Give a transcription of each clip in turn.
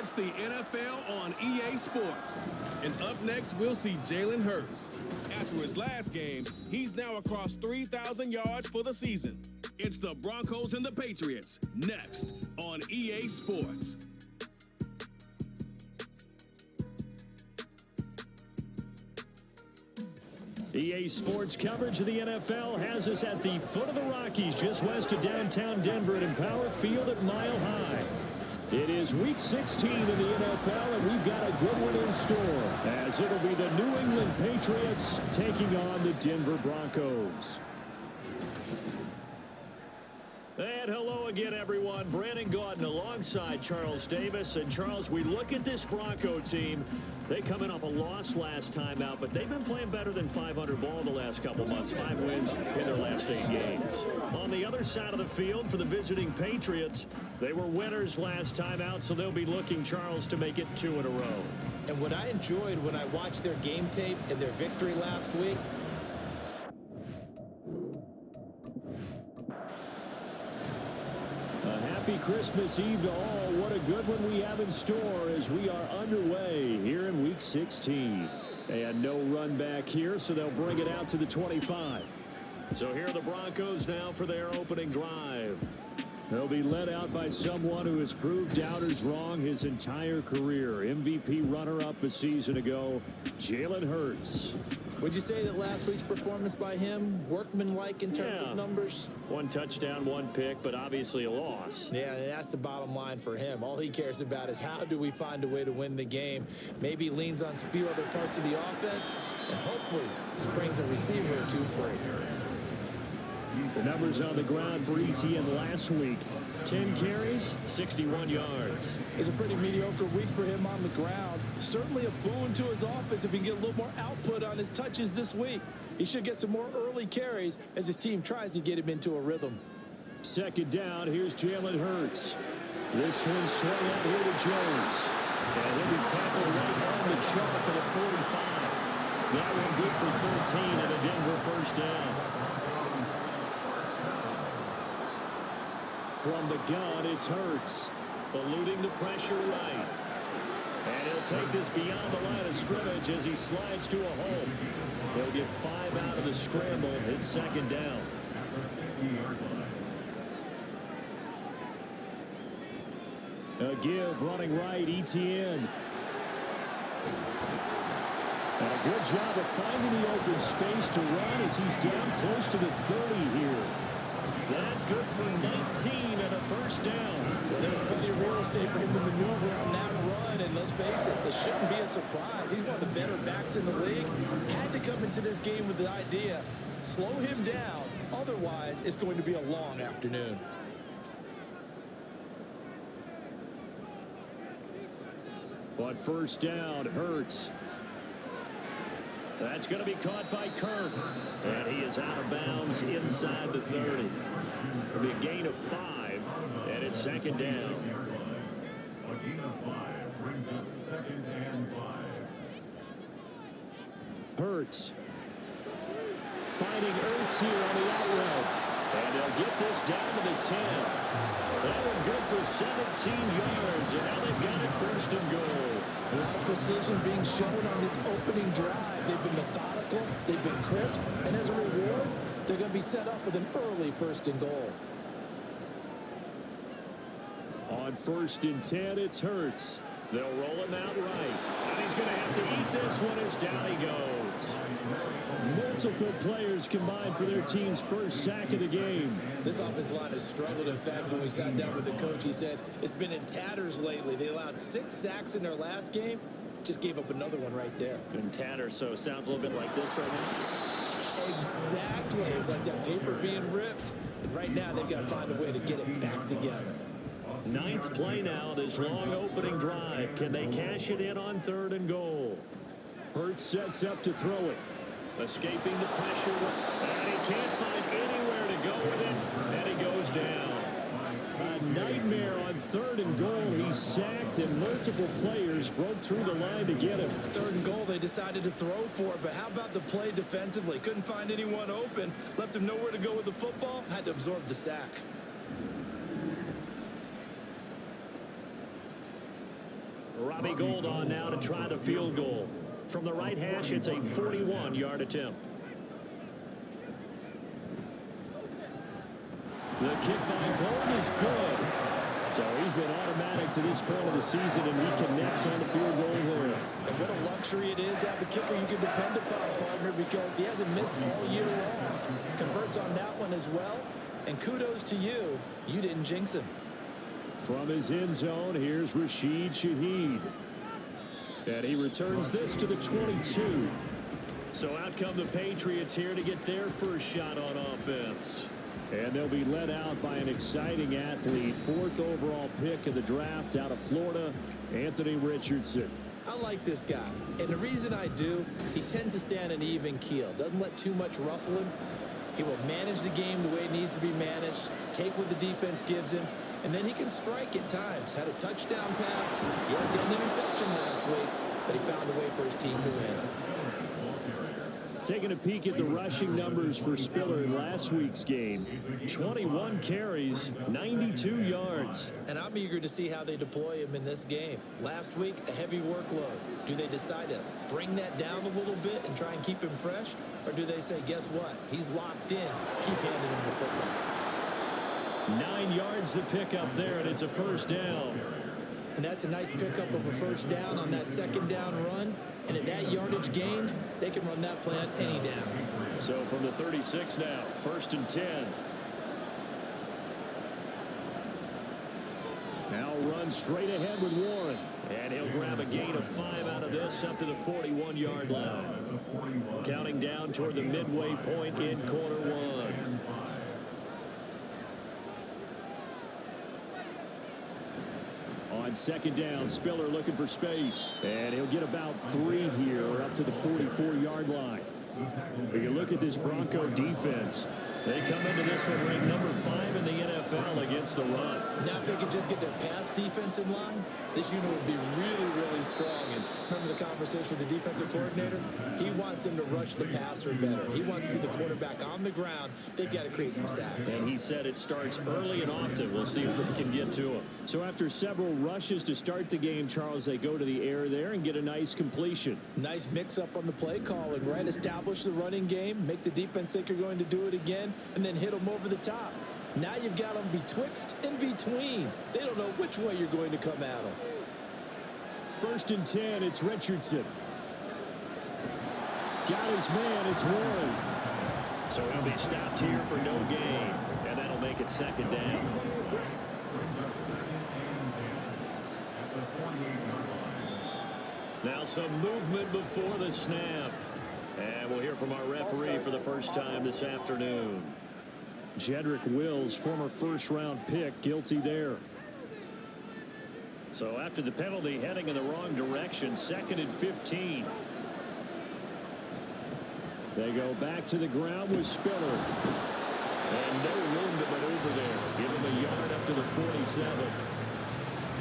It's the NFL on EA Sports. And up next, we'll see Jalen Hurts. After his last game, he's now across 3,000 yards for the season. It's the Broncos and the Patriots, next on EA Sports. EA Sports coverage of the NFL has us at the foot of the Rockies, just west of downtown Denver at Empower Field at Mile High. It is Week 16 in the NFL, and we've got a good one in store, as it'll be the New England Patriots taking on the Denver Broncos. And hello again, everyone. Brandon Gaudin alongside Charles Davis. And, Charles, we look at this Bronco team. They come in off a loss last time out, but they've been playing better than 500 ball the last couple months. 5 wins in their last 8 games. On the other side of the field for the visiting Patriots, they were winners last time out, so they'll be looking, Charles, to make it 2 in a row. And what I enjoyed when I watched their game tape and their victory last week, Happy Christmas Eve to all. What a good one we have in store as we are underway here in Week 16. And no run back here, so they'll bring it out to the 25. So here are the Broncos now for their opening drive. They'll be led out by someone who has proved doubters wrong his entire career. MVP runner-up a season ago, Jalen Hurts. Would you say that last week's performance by him, workmanlike in terms of numbers? 1 touchdown, 1 pick, but obviously a loss. Yeah, and that's the bottom line for him. All he cares about is how do we find a way to win the game. Maybe he leans on a few other parts of the offense, and hopefully springs a receiver or 2 free. The numbers on the ground for ETN last week. 10 carries, 61 yards. It's a pretty mediocre week for him on the ground. Certainly a boon to his offense if he can get a little more output on his touches this week. He should get some more early carries as his team tries to get him into a rhythm. Second down, here's Jalen Hurts. This one swung out here to Jones. And he'll be tackled right on the chalk at a 45. That one good for 13 and a Denver first down. From the gun, it's Hurts, eluding the pressure right. And he'll take this beyond the line of scrimmage as he slides to a hole. He'll get 5 out of the scramble. It's second down. A give running right, ETN. And a good job of finding the open space to run as he's down close to the 30 here. That good for 19 and a first down. Well, there's plenty of real estate for him to maneuver on that run, and let's face it, this shouldn't be a surprise. He's one of the better backs in the league. Had to come into this game with the idea, slow him down, otherwise it's going to be a long afternoon. But first down, Hurts. That's going to be caught by Kirk. And he is out of bounds inside the 30. It'll be a gain of 5, and it's second down. A gain of 5 brings up 2nd and 5. Hurts. Finding Ertz here on the out route. And they'll get this down to the 10. That one good for 17 yards, and now they've got it first and goal. A lot of precision being shown on this opening drive. They've been methodical, they've been crisp, and as a reward, they're going to be set up with an early first and goal. On 1st and 10, it's Hurts. They'll roll him out right. And he's going to have to eat this one as down he goes. Multiple players combined for their team's first sack of the game. This offensive line has struggled. In fact, when we sat down with the coach, he said it's been in tatters lately. They allowed 6 sacks in their last game. Just gave up another one right there. In tatters, so it sounds a little bit like this right now. Exactly. It's like that paper being ripped. And right now, they've got to find a way to get it back together. 9th play now, this long opening drive. Can they cash it in on 3rd and goal? Hurts sets up to throw it. Escaping the pressure, and he can't find anywhere to go with it, and he goes down. A nightmare on 3rd and goal. He's sacked, and multiple players broke through the line to get him. 3rd and goal, they decided to throw for it, but how about the play defensively? Couldn't find anyone open, left him nowhere to go with the football, had to absorb the sack. Robbie Gould on now to try the field goal. From the right hash, it's a 41-yard attempt. The kick by Gould is good. So he's been automatic to this point of the season, and he connects on the field goal there. And what a luxury it is to have a kicker you can depend upon, partner, because he hasn't missed all year long. Converts on that one as well. And kudos to you. You didn't jinx him. From his end zone, here's Rashid Shaheed. And he returns this to the 22. So out come the Patriots here to get their first shot on offense. And they'll be led out by an exciting athlete. 4th overall pick in the draft out of Florida, Anthony Richardson. I like this guy. And the reason I do, he tends to stay on an even keel. Doesn't let too much ruffle him. He will manage the game the way it needs to be managed, take what the defense gives him, and then he can strike at times. Had a touchdown pass. Yes, he had an interception last week, but he found a way for his team to win. Taking a peek at the rushing numbers for Spiller in last week's game. 21 carries, 92 yards. And I'm eager to see how they deploy him in this game. Last week, a heavy workload. Do they decide to bring that down a little bit and try and keep him fresh? Or do they say, guess what? He's locked in. Keep handing him the football. 9 yards to pick up there, and it's a first down. And that's a nice pickup of a first down on that second down run. And at that yardage gained, they can run that play on any down. So from the 36 now, 1st and 10. Now run straight ahead with Warren. And he'll grab a gain of 5 out of this up to the 41-yard line. Counting down toward the midway point in quarter 1. On 2nd down, Spiller looking for space. And he'll get about 3 here up to the 44-yard line. When you look at this Bronco defense, they come into this one ranked number 5 in the NFL against the run. Now if they could just get their pass defense in line, this unit would be really, really strong. And remember the conversation with the defensive coordinator? He wants them to rush the passer better. He wants to see the quarterback on the ground. They've got to create some sacks. And he said it starts early and often. We'll see if they can get to him. So after several rushes to start the game, Charles, they go to the air there and get a nice completion. Nice mix-up on the play calling, right? Establish the running game, make the defense think you're going to do it again, and then hit them over the top. Now you've got them betwixt and between. They don't know which way you're going to come at them. 1st and 10, it's Richardson. Got his man, it's Warren. So he'll be stopped here for no gain, and that'll make it 2nd down. Now some movement before the snap. And we'll hear from our referee for the first time this afternoon. Jedrick Wills, former 1st-round pick, guilty there. So after the penalty, heading in the wrong direction, 2nd and 15. They go back to the ground with Spiller. And no room to maneuver there. Give him a yard up to the 47.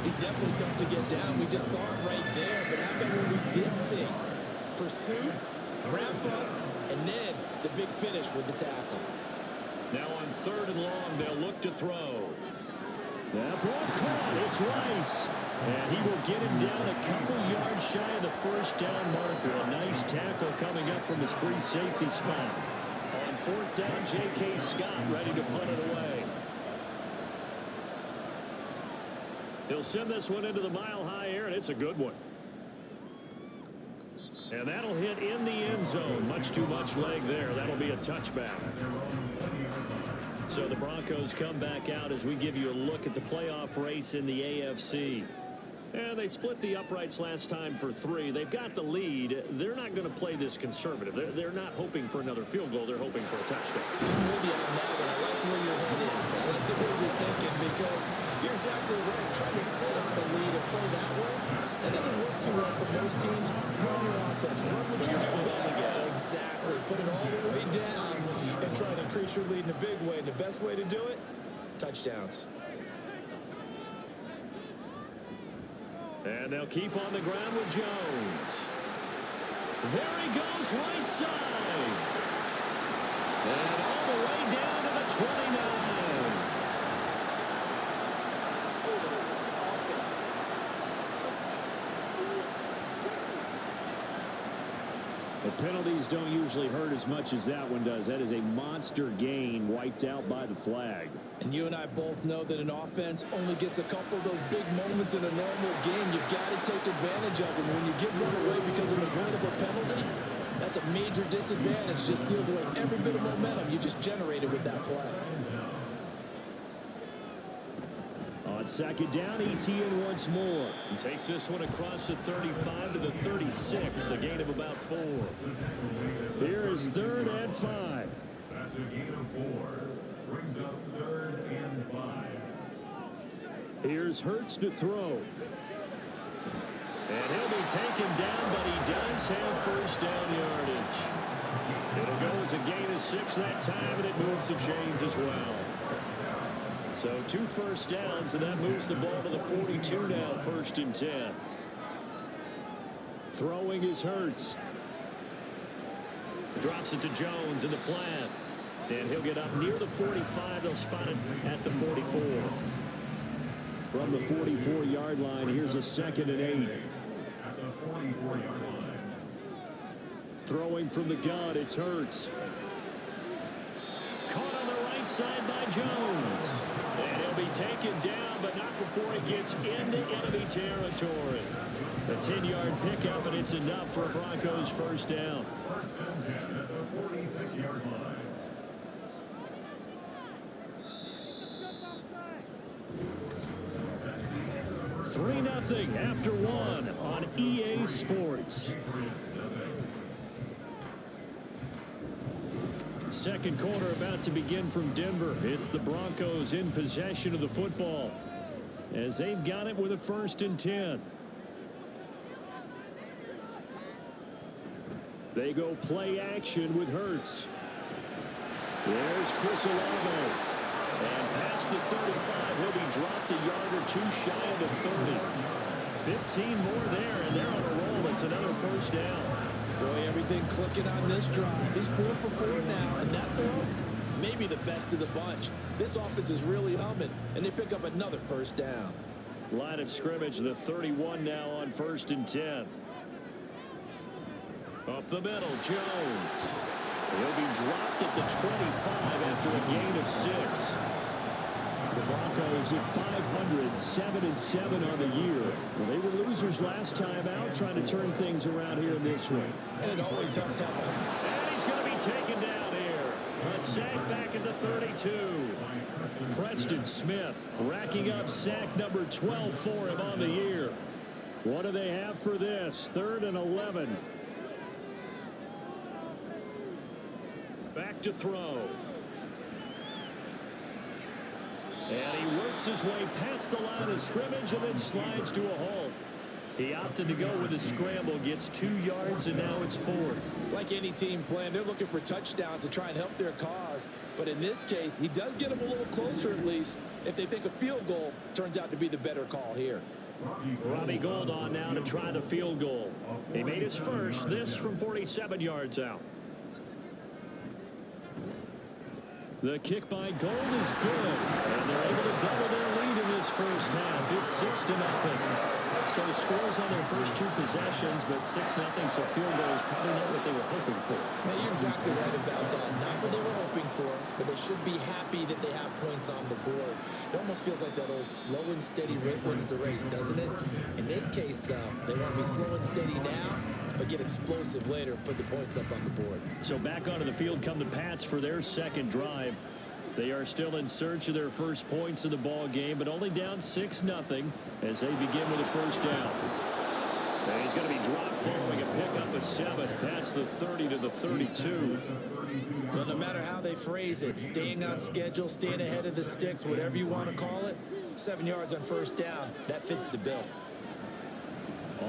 He's definitely tough to get down. We just saw it right there. But how about what we did see? Pursuit, wrap up, and then the big finish with the tackle. Now on 3rd and long, they'll look to throw. That ball caught. It's Rice. And he will get him down a couple yards shy of the 1st down marker. A nice tackle coming up from his free safety spot. On 4th down, J.K. Scott ready to punt it away. He'll send this one into the mile-high air, and it's a good one. And that'll hit in the end zone. Much too much leg there. That'll be a touchback. So the Broncos come back out as we give you a look at the playoff race in the AFC. And they split the uprights last time for 3. They've got the lead. They're not going to play this conservative. They're not hoping for another field goal. They're hoping for a touchdown. I'm with you on that one. I like where your head is. I like the way you're thinking because you're exactly right. Trying to sit on a lead and play that way, that doesn't work too well for most teams. Run your offense. Run what you do best. Exactly. Put it all the way down and try to increase your lead in a big way. And the best way to do it, touchdowns. And they'll keep on the ground with Jones. There he goes, right side. And all the way down to the 29. The penalties don't usually hurt as much as that one does. That is a monster gain wiped out by the flag. And you and I both know that an offense only gets a couple of those big moments in a normal game. You've got to take advantage of them. When you give one away because of an avoidable penalty, that's a major disadvantage. Just steals away every bit of momentum you just generated with that play. On second down, ETN once more. He takes this one across the 35 to the 36, a gain of about 4. Here is 3rd and 5. That's a gain of 4. Brings up 3rd and 5. Here's Hurts to throw. And he'll be taken down, but he does have first down yardage. It'll go as a gain of 6 that time, and it moves the chains as well. So 2 first downs, and that moves the ball to the 42 now, 1st and 10. Throwing is Hurts. Drops it to Jones in the flat. And he'll get up near the 45. They'll spot it at the 44. From the 44-yard line, here's a 2nd and 8. At the 44-yard line. Throwing from the gun, it's Hurts. Caught on the right side by Jones. And he'll be taken down, but not before he gets into enemy territory. A 10-yard pickup, and it's enough for a Broncos first down. 1st and 10 at the 46-yard line. Three 0 after 1 on EA Sports. Second quarter about to begin from Denver. It's the Broncos in possession of the football as they've got it with a 1st and 10. They go play action with Hurts. There's Chris Olave. And past the 35, he'll be dropped a yard or 2 shy of the 30. 15 more there, and they're on a roll. It's another first down. Boy, everything clicking on this drive. He's 4 for 4 now, and that throw, maybe the best of the bunch. This offense is really humming, and they pick up another first down. Line of scrimmage, the 31 now on 1st and 10. Up the middle, Jones. He'll be dropped at the 25 after a gain of 6. The Broncos at 500, 7-7 on the year. Well, they were losers last time out, trying to turn things around here in this one. And it always helps to have a... And he's going to be taken down here. A sack back at the 32. Preston Smith racking up sack number 12 for him on the year. What do they have for this? 3rd and 11. Back to throw. And he works his way past the line of scrimmage and then slides to a halt. He opted to go with a scramble, gets 2 yards, and now it's 4th. Like any team playing, they're looking for touchdowns to try and help their cause. But in this case, he does get them a little closer at least. If they think a field goal turns out to be the better call here. Robbie Gould on now to try the field goal. He made his first, this from 47 yards out. The kick by Gould is good, and they're able to double their lead in this first half. It's 6-0. So the scores on their first 2 possessions, but 6-0, so field goal is probably not what they were hoping for. Now, you're exactly right about that. Not what they were hoping for, but they should be happy that they have points on the board. It almost feels like that old slow and steady wins the race, doesn't it? In this case, though, they want to be slow and steady now, but get explosive later and put the points up on the board. So back onto the field come the Pats for their second drive. They are still in search of their first points in the ball game, but only down 6-0 as they begin with a first down. And he's going to be dropped following a pickup of 7 past the 30 to the 32. Well, no matter how they phrase it, staying on schedule, staying ahead of the sticks, whatever you want to call it, 7 yards on first down, that fits the bill.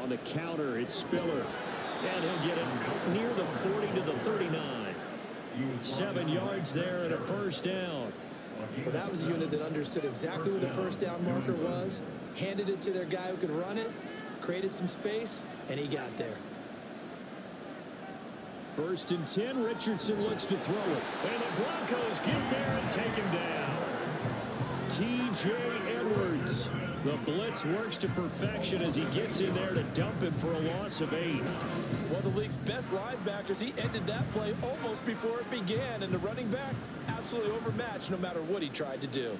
On the counter, it's Spiller. And he'll get it near the 40 to the 39. 7 yards there and a first down. Well, that was a unit that understood exactly where the first down marker was, handed it to their guy who could run it, created some space, and he got there. 1st and 10, Richardson looks to throw it. And the Broncos get there and take him down. T.J. Edwards The blitz works to perfection as he gets in there to dump him for a loss of 8. One of the league's best linebackers, he ended that play almost before it began, and the running back absolutely overmatched no matter what he tried to do.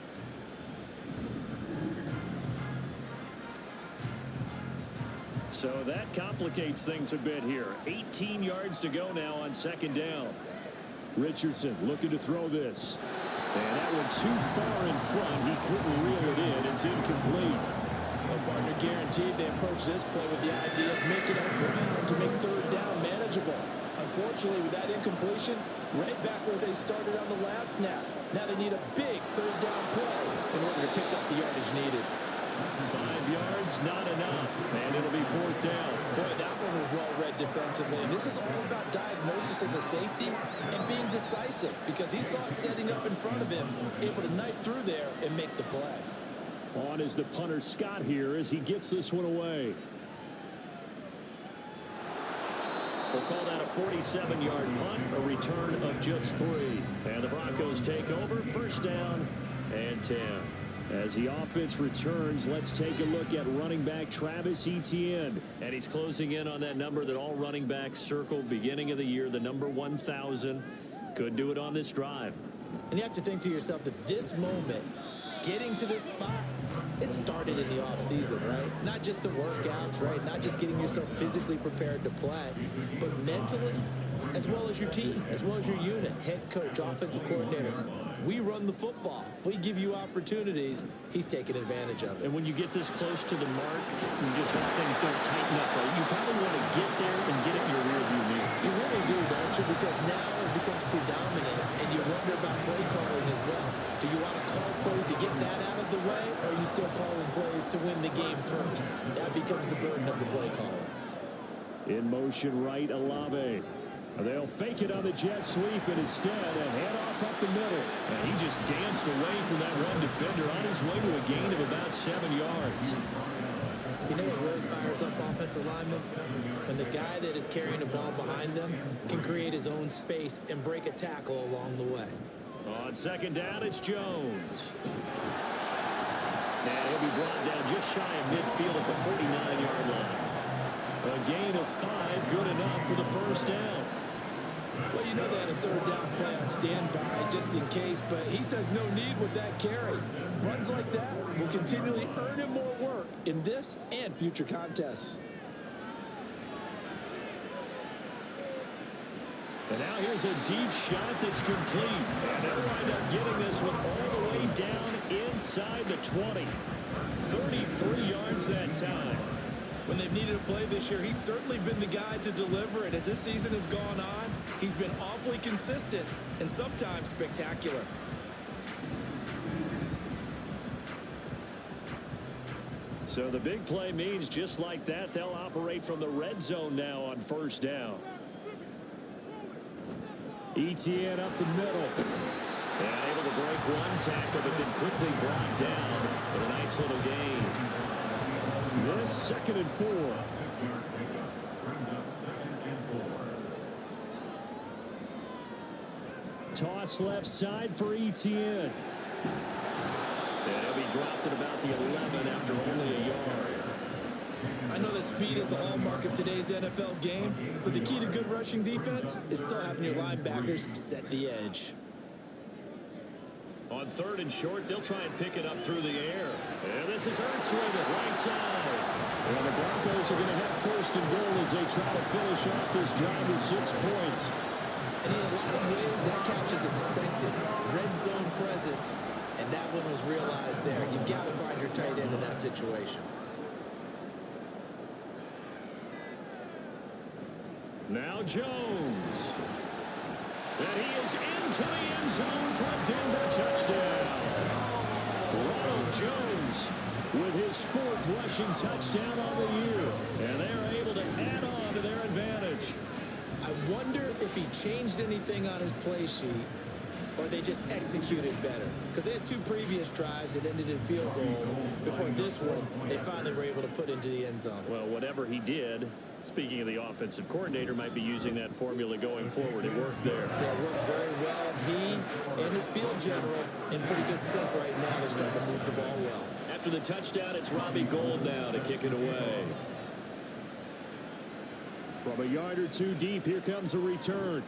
So that complicates things a bit here. 18 yards to go now on second down. Richardson looking to throw this. And that one too far in front. He couldn't reel it in. It's incomplete. No partner guaranteed. They approach this play with the idea of making up ground to make third down manageable. Unfortunately, with that incompletion, right back where they started on the last snap. Now they need a big third down play in order to pick up the yardage needed. 5 yards, not enough. And it'll be fourth down. Boy, that one was well read defensively. And this is all about diagnosis as a safety and being decisive because he saw it setting up in front of him, able to knife through there and make the play. On is the punter Scott here as he gets this one away. We'll call that a 47-yard punt, a return of just 3. And the Broncos take over, first down and 10. As the offense returns, let's take a look at running back Travis Etienne. And he's closing in on that number that all running backs circled beginning of the year, the number 1,000. Could do it on this drive. And you have to think to yourself that this moment, getting to this spot, it started in the offseason, right? Not just the workouts, right? Not just getting yourself physically prepared to play, but mentally, as well as your team, as well as your unit, head coach, offensive coordinator. We run the football. We give you opportunities. He's taking advantage of it. And when you get this close to the mark, you just hope things don't tighten up, right? You probably want to get there and get it in your rearview mirror. You really do, don't you? Because now it becomes predominant, and you wonder about play calling as well. Do you want to call plays to get that out of the way, or are you still calling plays to win the game first? That becomes the burden of the play caller. In motion right, Olave. They'll fake it on the jet sweep, and instead a handoff up the middle. And he just danced away from that run defender on his way to a gain of about 7 yards. You know what really fires up offensive linemen? When the guy that is carrying the ball behind them can create his own space and break a tackle along the way. On second down, it's Jones. And he'll be brought down just shy of midfield at the 49-yard line. A gain of 5, good enough for the first down. Well, you know they had a third down play on standby just in case, but he says no need with that carry. Runs like that will continually earn him more work in this and future contests. And now here's a deep shot that's complete. And they'll wind up getting this one all the way down inside the 20. 33 yards that time. When they've needed a play this year, he's certainly been the guy to deliver it. As this season has gone on, he's been awfully consistent and sometimes spectacular. So the big play means just like that, they'll operate from the red zone now on first down. Etienne up the middle. And able to break one tackle, but then quickly brought down with a nice little gain. This second and 4. Toss left side for Etienne. And he'll be dropped at about the 11 after only a yard. I know that speed is the hallmark of today's NFL game, but the key to good rushing defense is still having your linebackers set the edge. On third and short, they'll try and pick it up through the air. And this is Ertz with it, right side. And the Broncos are going to have first and goal as they try to finish off this drive with 6 points. And in a lot of ways, that catch is expected. Red zone presence, and that one was realized there. You've got to find your tight end in that situation. Now Jones. And he is into the end zone for a Denver touchdown. Ronald Jones with his 4th rushing touchdown on the year. And they're able to add on to their advantage. I wonder if he changed anything on his play sheet or they just executed better. Because they had 2 previous drives that ended in field goals. Before this one, they finally were able to put into the end zone. Well, whatever he did, speaking of the offensive coordinator, might be using that formula going forward. It worked there. Yeah, it works very well. He and his field general in pretty good sync right now. They're starting to move the ball well. after the touchdown, it's Robbie Gould now to kick it away. From a yard or two deep, here comes a return.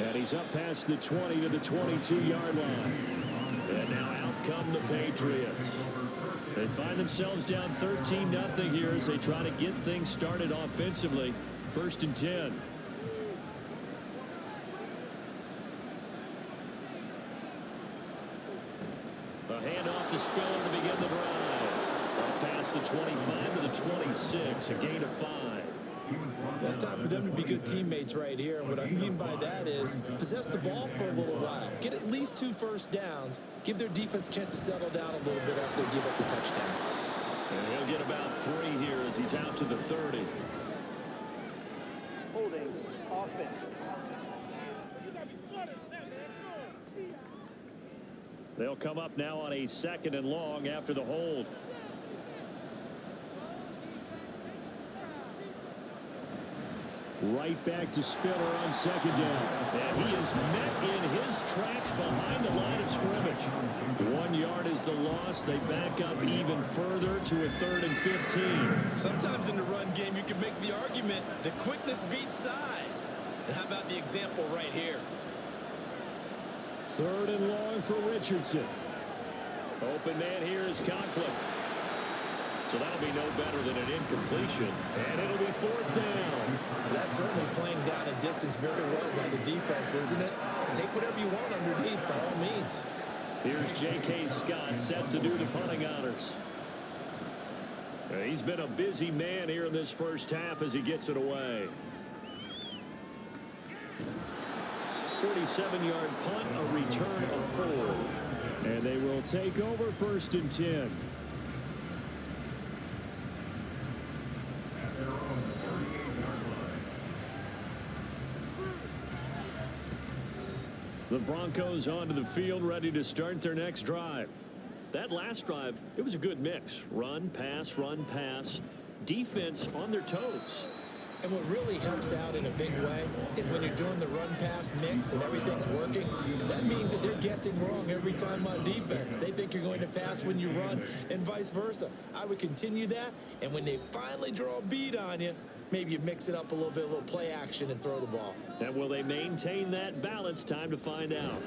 And he's up past the 20 to the 22-yard line. And now out come the Patriots. They find themselves down 13-0 here as they try to get things started offensively. 1st and 10. A handoff to Spiller to begin the drive. Up past the 25 to the 26, a gain of 5. Well, it's time for them to be good teammates right here. And what I mean by that is possess the ball for a little while. Get at least 2 first downs. Give their defense a chance to settle down a little bit after they give up the touchdown. And he'll get about 3 here as he's out to the 30. Holding offense. They'll come up now on a 2nd and long after the hold. Right back to Spiller on 2nd down. And he is met in his tracks behind the line of scrimmage. 1 yard is the loss. They back up even further to a 3rd and 15. Sometimes in the run game, you can make the argument that quickness beats size. And how about the example right here? 3rd and long for Richardson. Open man here is Conklin. So that'll be no better than an incompletion. And it'll be 4th down. That's certainly playing down a distance very well by the defense, isn't it? Take whatever you want underneath by all means. Here's J.K. Scott set to do the punting honors. He's been a busy man here in this first half as he gets it away. 47-yard punt, a return of 4. And they will take over 1st and 10. The Broncos onto the field, ready to start their next drive. That last drive, it was a good mix. Run, pass, defense on their toes. And what really helps out in a big way is when you're doing the run-pass mix and everything's working, that means that they're guessing wrong every time on defense. They think you're going to pass when you run and vice versa. I would continue that, and when they finally draw a bead on you, maybe you mix it up a little play action and throw the ball. And will they maintain that balance? Time to find out.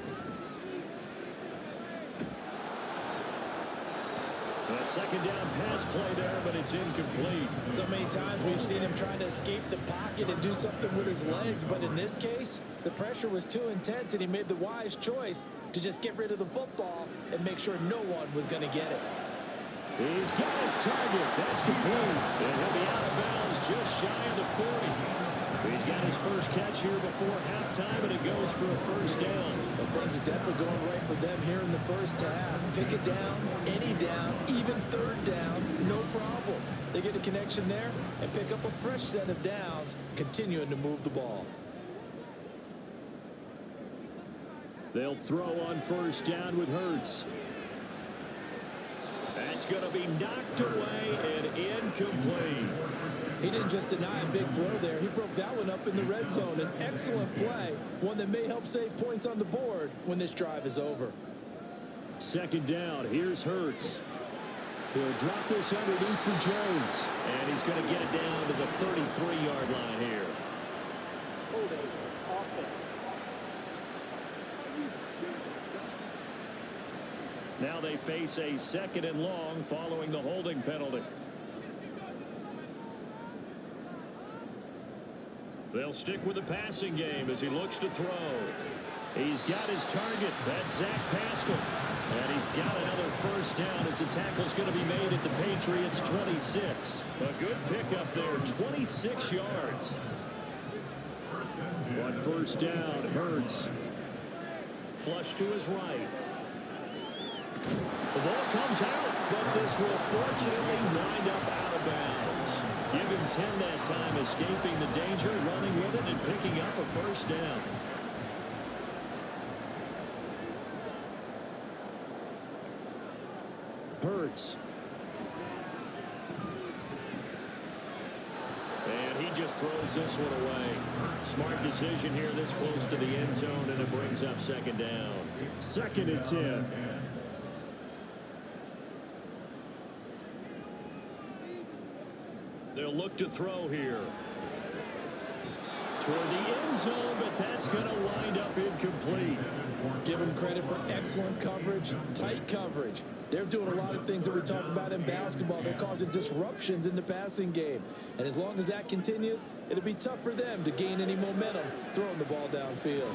A 2nd down pass play there, but it's incomplete. So many times we've seen him trying to escape the pocket and do something with his legs, but in this case, the pressure was too intense and he made the wise choice to just get rid of the football and make sure no one was going to get it. He's got his target. That's complete. And he'll be out of bounds just shy of the 40. He's got his first catch here before halftime, and it goes for a 1st down. Well, things are definitely going right for them here in the first half. Pick it down, any down, even 3rd down, no problem. They get a connection there and pick up a fresh set of downs, continuing to move the ball. They'll throw on 1st down with Hurts. That's going to be knocked away and incomplete. He didn't just deny a big throw there. He broke that one up in the red zone. An excellent play, one that may help save points on the board when this drive is over. 2nd down. Here's Hurts. He'll drop this underneath for Jones. And he's going to get it down to the 33-yard line here. Holding offense. Now they face a 2nd and long following the holding penalty. They'll stick with the passing game as he looks to throw. He's got his target. That's Zach Pascal. And he's got another 1st down as the tackle's going to be made at the Patriots' 26. A good pickup there, 26 yards. On 1st down, Hurts. Flush to his right. The ball comes out, but this will fortunately wind up out of bounds. Give him 10 that time, escaping the danger, running with it, and picking up a 1st down. Hurts. And he just throws this one away. Smart decision here this close to the end zone, and it brings up 2nd down. 2nd and 10. They'll look to throw here. Toward the end zone, but that's going to wind up incomplete. Give them credit for excellent coverage, tight coverage. They're doing a lot of things that we talk about in basketball. They're causing disruptions in the passing game. And as long as that continues, it'll be tough for them to gain any momentum throwing the ball downfield.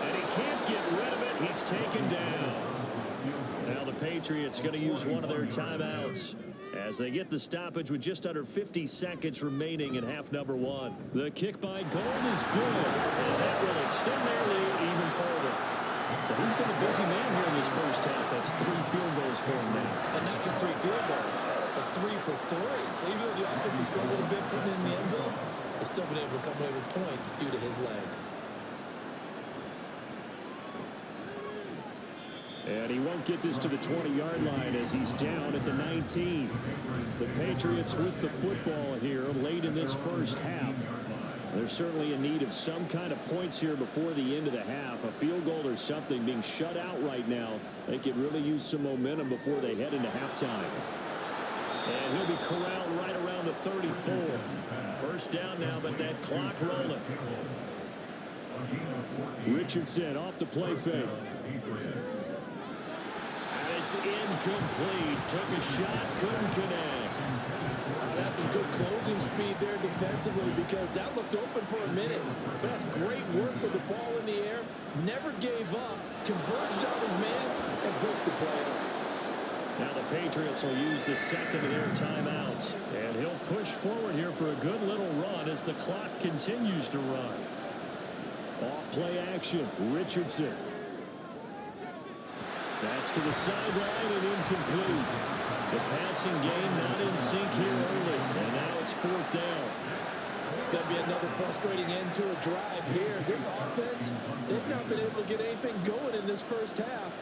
And he can't get rid of it. He's taken down. Now the Patriots going to use one of their timeouts as they get the stoppage with just under 50 seconds remaining in half number one. The kick by Gold is good, and that will extend their lead even further. So he's been a busy man here in this first half. That's 3 field goals for him now. And not just 3 field goals, but 3 for 3. So even though the offense has struggled a bit putting it in the end zone, they've still been able to come away with points due to his leg. And he won't get this to the 20-yard line as he's down at the 19. The Patriots with the football here late in this first half. They're certainly in need of some kind of points here before the end of the half. A field goal or something being shut out right now. They could really use some momentum before they head into halftime. And he'll be corralled right around the 34. First down now, but that clock rolling. Richardson off the play fake. It's incomplete. Took a shot, couldn't connect. That's some good closing speed there defensively because that looked open for a minute. But that's great work with the ball in the air. Never gave up. Converged on his man and broke the play up. Now the Patriots will use the second of their timeouts. And he'll push forward here for a good little run as the clock continues to run. Off play action. Richardson. That's to the sideline and incomplete. The passing game not in sync here early. And now it's 4th down. It's going to be another frustrating end to a drive here. This offense, they've not been able to get anything going in this first half.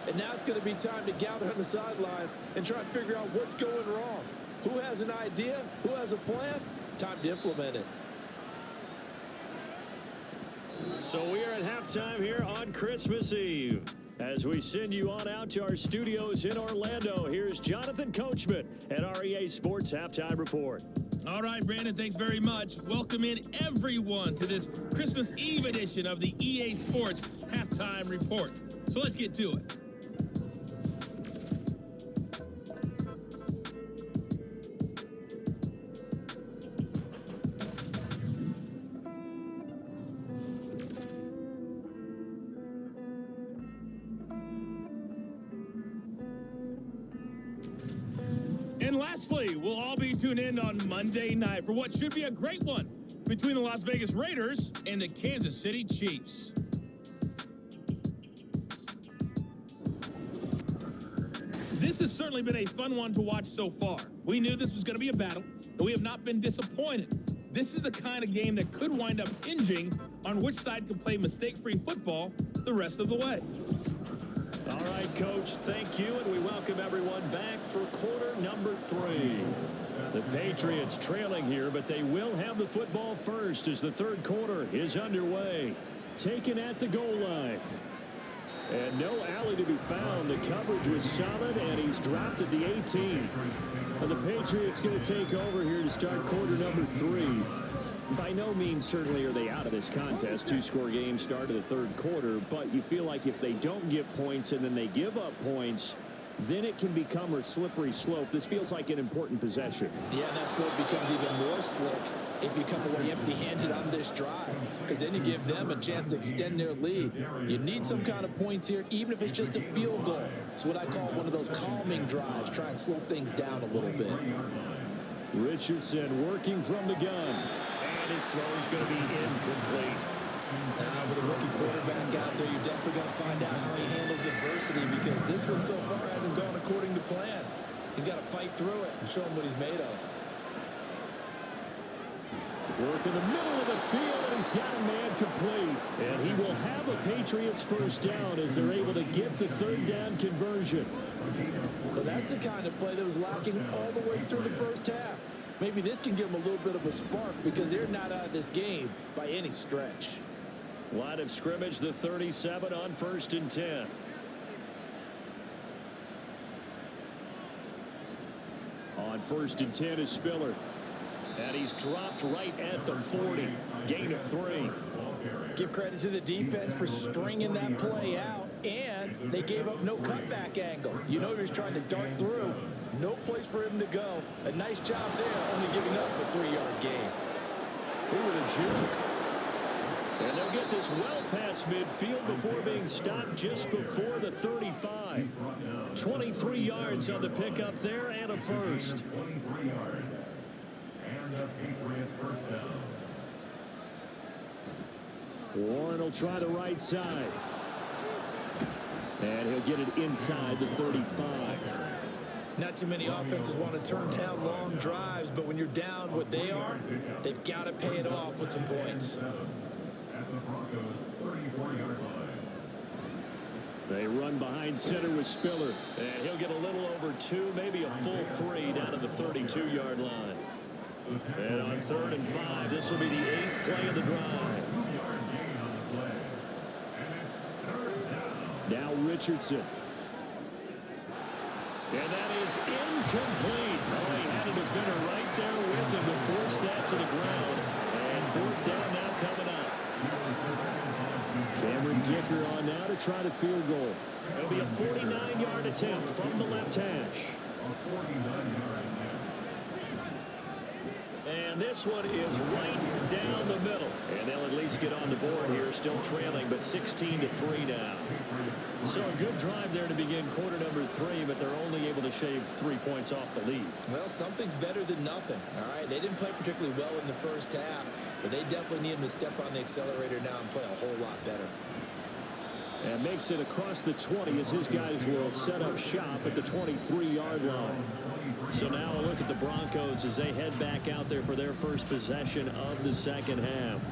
And now it's going to be time to gather on the sidelines and try to figure out what's going wrong. Who has an idea? Who has a plan? Time to implement it. So we are at halftime here on Christmas Eve. As we send you on out to our studios in Orlando, here's Jonathan Coachman at our EA Sports Halftime Report. All right, Brandon, thanks very much. Welcome in everyone to this Christmas Eve edition of the EA Sports Halftime Report. So let's get to it. And lastly, we'll all be tuned in on Monday night for what should be a great one between the Las Vegas Raiders and the Kansas City Chiefs. This has certainly been a fun one to watch so far. We knew this was going to be a battle, and we have not been disappointed. This is the kind of game that could wind up hinging on which side can play mistake-free football the rest of the way. All right, Coach, thank you, and we welcome everyone back for quarter number 3. The Patriots trailing here, but they will have the football first as the third quarter is underway. Taken at the goal line. And no alley to be found. The coverage was solid, and he's dropped at the 18. And the Patriots going to take over here to start quarter number 3. By no means certainly are they out of this contest. 2-score game start of the third quarter, but you feel like if they don't get points and then they give up points, then it can become a slippery slope. This feels like an important possession. Yeah, that slope becomes even more slick if you come away empty-handed on this drive, because then you give them a chance to extend their lead. You need some kind of points here, even if it's just a field goal. It's what I call one of those calming drives, try and slow things down a little bit. Richardson working from the gun. His throw is going to be incomplete. With a rookie quarterback out there, you're definitely going to find out how he handles adversity, because this one so far hasn't gone according to plan. He's got to fight through it and show him what he's made of. Work in the middle of the field, and he's got a man complete. And he will have a Patriots first down as they're able to get the third down conversion. Well, that's the kind of play that was lacking all the way through the first half. Maybe this can give them a little bit of a spark, because they're not out of this game by any stretch. Line of scrimmage, the 37 on 1st and 10. On 1st and 10 is Spiller. And he's dropped right at the 40. Gain of 3. Give credit to the defense for stringing that play out, and they gave up no cutback angle. You know he was trying to dart through. No place for him to go. A nice job there, only giving up a 3-yard gain. Over the juke. And they'll get this well past midfield before being stopped just before the 35. 23 yards on the pickup there and a first. 23 yards. And a Patriot first down. Warren will try the right side. And he'll get it inside the 35. Not too many offenses want to turn down long drives, but when you're down what they are, they've got to pay it off with some points. At the Broncos' 34-yard line. They run behind center with Spiller. And he'll get a little over 2, maybe a full 3 down to the 32-yard line. And on 3rd and 5, this will be the 8th play of the drive. Now Richardson. And that is incomplete. Oh, he had a defender right there with him to force that to the ground. And 4th down now coming up. Cameron Dicker on now to try the field goal. It'll be a 49-yard attempt from the left hash. And this one is right down the middle. And they'll at least get on the board here, still trailing, but 16-3 now. So a good drive there to begin quarter number 3, but they're only able to shave 3 points off the lead. Well, something's better than nothing, all right? They didn't play particularly well in the first half, but they definitely need him to step on the accelerator now and play a whole lot better. And makes it across the 20 as his guys will set up shop at the 23-yard line. So now a look at the Broncos as they head back out there for their first possession of the second half.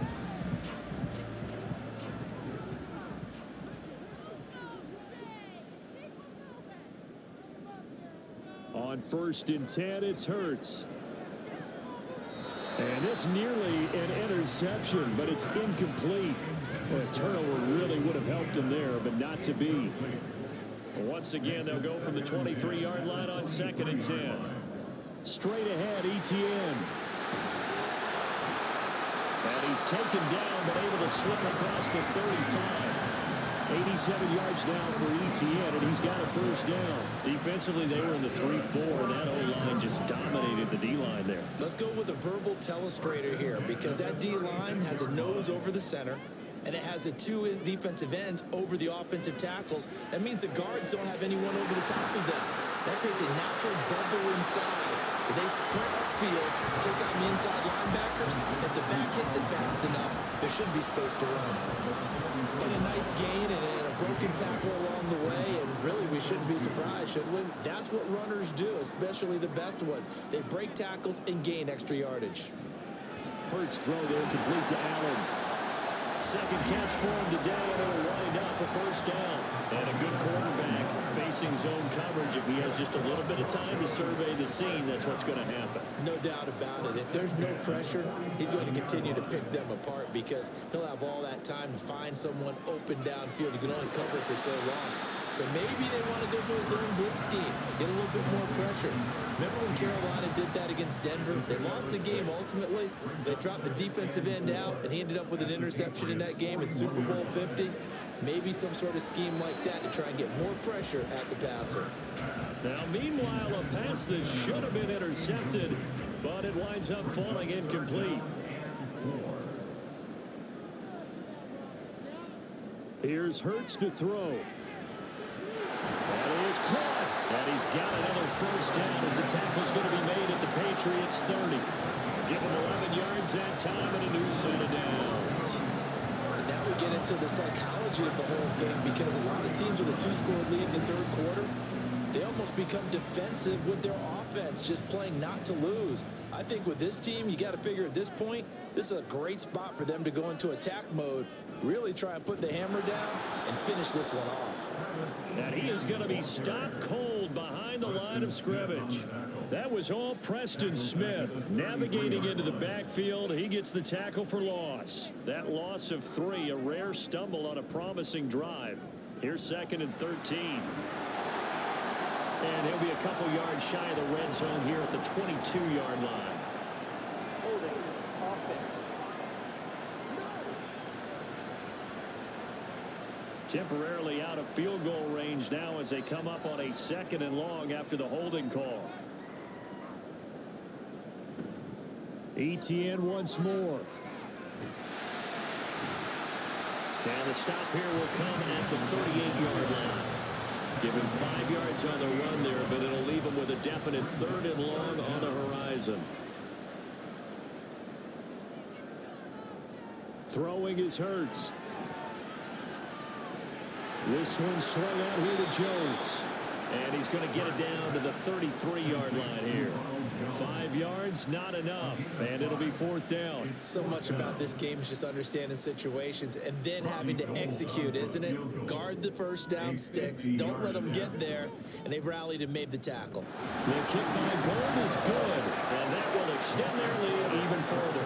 On 1st and 10, it's Hurts. And it's nearly an interception, but it's incomplete. Well, a turnover really would have helped him there, but not to be. Once again, they'll go from the 23-yard line on 2nd and 10. Straight ahead, Etienne. And he's taken down, but able to slip across the 35. 87 yards now for Etienne, and he's got a first down. Defensively, they were in the 3-4, and that O-line just dominated the D-line there. Let's go with a verbal telestrator here, because that D-line has a nose over the center, and it has a 2 defensive ends over the offensive tackles. That means the guards don't have anyone over the top of them. That creates a natural bubble inside. If they sprint upfield, take out the inside linebackers, if the back hits it fast enough, there should be space to run. And a nice gain and a broken tackle along the way, and really we shouldn't be surprised, should we? That's what runners do, especially the best ones. They break tackles and gain extra yardage. Hurts throw there, complete to Allen. Second catch for him today, and it'll wind up a first down. And a good quarterback facing zone coverage. If he has just a little bit of time to survey the scene, that's what's going to happen. No doubt about it. If there's no pressure, he's going to continue to pick them apart because he'll have all that time to find someone open downfield. He can only cover for so long. So maybe they want to go to a zone blitz scheme, get a little bit more pressure. Remember when Carolina did that against Denver? They lost the game ultimately. They dropped the defensive end out, and he ended up with an interception in that game in Super Bowl 50. Maybe some sort of scheme like that to try and get more pressure at the passer. Now, meanwhile, a pass that should have been intercepted, but it winds up falling incomplete. Here's Hurts to throw. That is caught. And he's got another first down as the tackle's going to be made at the Patriots 30. Give him 11 yards that time and a new set of downs. Now we get into the psychology of the whole thing because a lot of teams with a 2-score lead in the third quarter, they almost become defensive with their offense, just playing not to lose. I think with this team, you got to figure at this point, this is a great spot for them to go into attack mode, really try and put the hammer down and finish this one off. And he is going to be stopped cold behind the line of scrimmage. That was all Preston Smith navigating into the backfield. He gets the tackle for loss. That loss of 3, a rare stumble on a promising drive. Here's 2nd and 13. And he'll be a couple yards shy of the red zone here at the 22-yard line. Holding. Offense. Temporarily out of field goal range now as they come up on a 2nd and long after the holding call. ETN once more. And the stop here will come at the 38-yard line. Give him 5 yards on the run there, but it'll leave him with a definite 3rd and long on the horizon. Throwing is Hurts. This one swung out here to Jones. And he's going to get it down to the 33-yard line here. 5 yards, not enough. And it'll be 4th down. So much about this game is just understanding situations and then having to execute, isn't it? Guard the first down sticks. Don't let them get there. And they rallied and made the tackle. The kick by Gold is good. And that will extend their lead even further.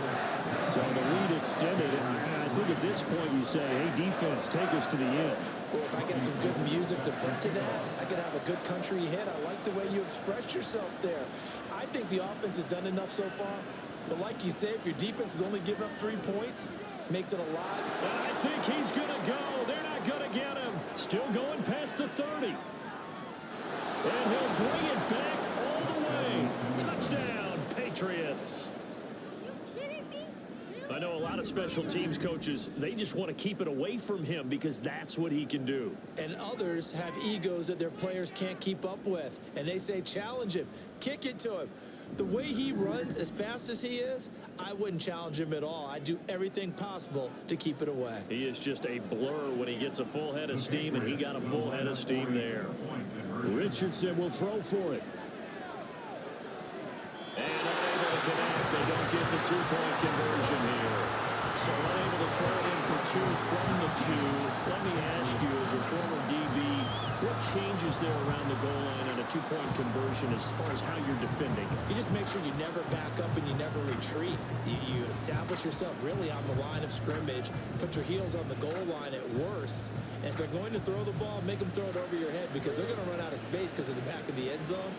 So the lead extended. And I think at this point you say, hey, defense, take us to the end. Well, if I got some good music to put to that, I could have a good country hit. I like the way you express yourself there. I think the offense has done enough so far. But like you say, if your defense is only giving up 3 points, makes it a lot. And I think he's going to go. They're not going to get him. Still going past the 30. And he'll bring it back all the way. Touchdown, Patriots. I know a lot of special teams coaches, they just want to keep it away from him because that's what he can do. And others have egos that their players can't keep up with. And they say, challenge him, kick it to him. The way he runs, as fast as he is, I wouldn't challenge him at all. I'd do everything possible to keep it away. He is just a blur when he gets a full head of steam, and he got a full head of steam there. Richardson will throw for it. And unable to connect. They don't get the 2-point conversion here. So unable to throw it in for 2 from the 2. Let me ask you, as a former DB, what changes there around the goal line on a 2-point conversion as far as how you're defending? You just make sure you never back up and you never retreat. You establish yourself really on the line of scrimmage, put your heels on the goal line at worst, and if they're going to throw the ball, make them throw it over your head because they're going to run out of space because of the back of the end zone.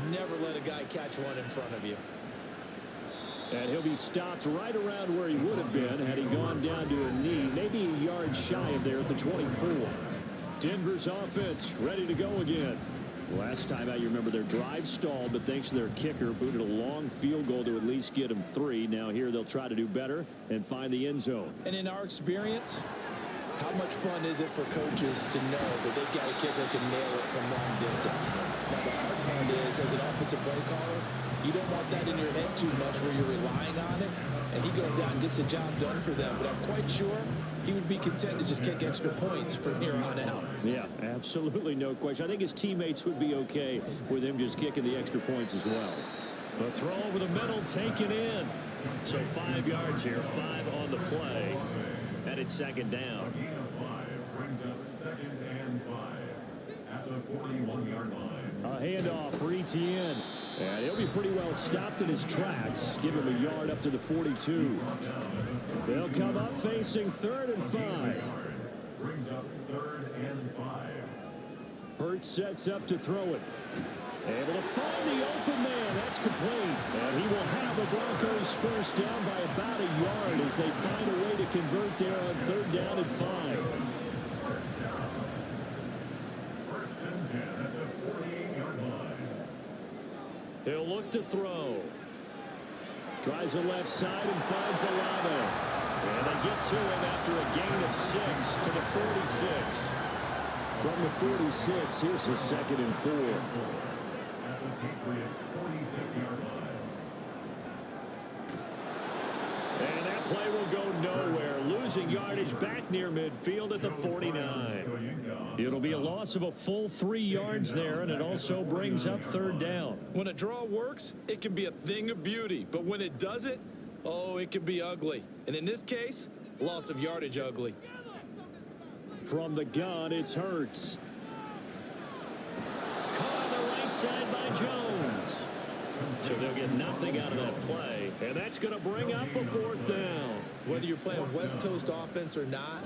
Never let a guy catch one in front of you. And he'll be stopped right around where he would have been had he gone down to a knee, maybe a yard shy of there at the 24. Denver's offense ready to go again. Last time out, you remember their drive stalled, but thanks to their kicker, booted a long field goal to at least get them 3. Now here they'll try to do better and find the end zone. And in our experience, how much fun is it for coaches to know that they've got a kicker who can nail it from long distance? Now, the hard part is, as an offensive play caller, you don't want that in your head too much where you're relying on it, and he goes out and gets the job done for them. But I'm quite sure he would be content to just kick extra points from here on out. Yeah, absolutely no question. I think his teammates would be okay with him just kicking the extra points as well. A throw over the middle, taken in. So 5 yards here, 5 on the play, and it's 2nd down. IGNFL brings up 2nd and 5 at the 41-yard line. A handoff for ETN. And he'll be pretty well stopped in his tracks. Give him a yard up to the 42. They'll come up facing 3rd and 5. Brings up 3rd and 5. Hurts sets up to throw it. Able to find the open man. That's complete. And he will have the Broncos first down by about a yard as they find a way to convert there on 3rd down and 5. First and 10 at the 48-yard line. He'll look to throw. Tries the left side and finds Olave. And they get to him after a gain of 6 to the 46. From the 46, here's a 2nd and 4. At the Patriots 46-yard line. And that play will go nowhere. Losing yardage back near midfield at the 49. It'll be a loss of a full 3 yards there, and it also brings up 3rd down. When a draw works, it can be a thing of beauty. But when it doesn't, oh, it can be ugly. And in this case, loss of yardage ugly. From the gun, it's Hurts. Caught on the right side by Jones. So they'll get nothing out of that play. And that's going to bring up a 4th down. Whether you're playing West Coast offense or not,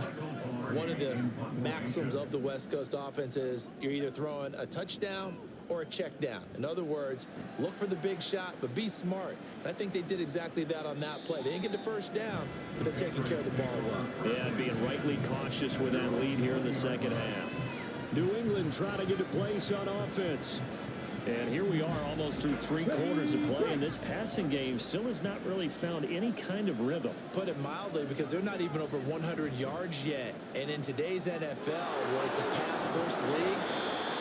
one of the maxims of the West Coast offense is you're either throwing a touchdown or a check down. In other words, look for the big shot, but be smart. And I think they did exactly that on that play. They didn't get the first down, but they're taking care of the ball well. Yeah, and being rightly cautious with that lead here in the second half. New England trying to get a place on offense. And here we are almost through 3 quarters of play, and this passing game still has not really found any kind of rhythm. Put it mildly, because they're not even over 100 yards yet. And in today's NFL, where it's a pass-first league,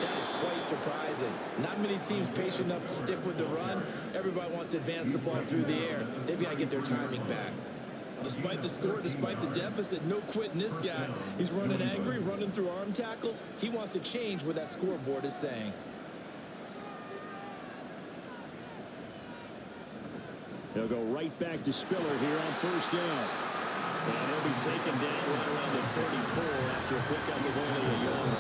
that is quite surprising. Not many teams patient enough to stick with the run. Everybody wants to advance the ball through the air. They've got to get their timing back. Despite the score, despite the deficit, no quitting this guy. He's running angry, running through arm tackles. He wants to change what that scoreboard is saying. They'll go right back to Spiller here on first down. And he'll be taken down right around the 34 after a pickup of only a yard.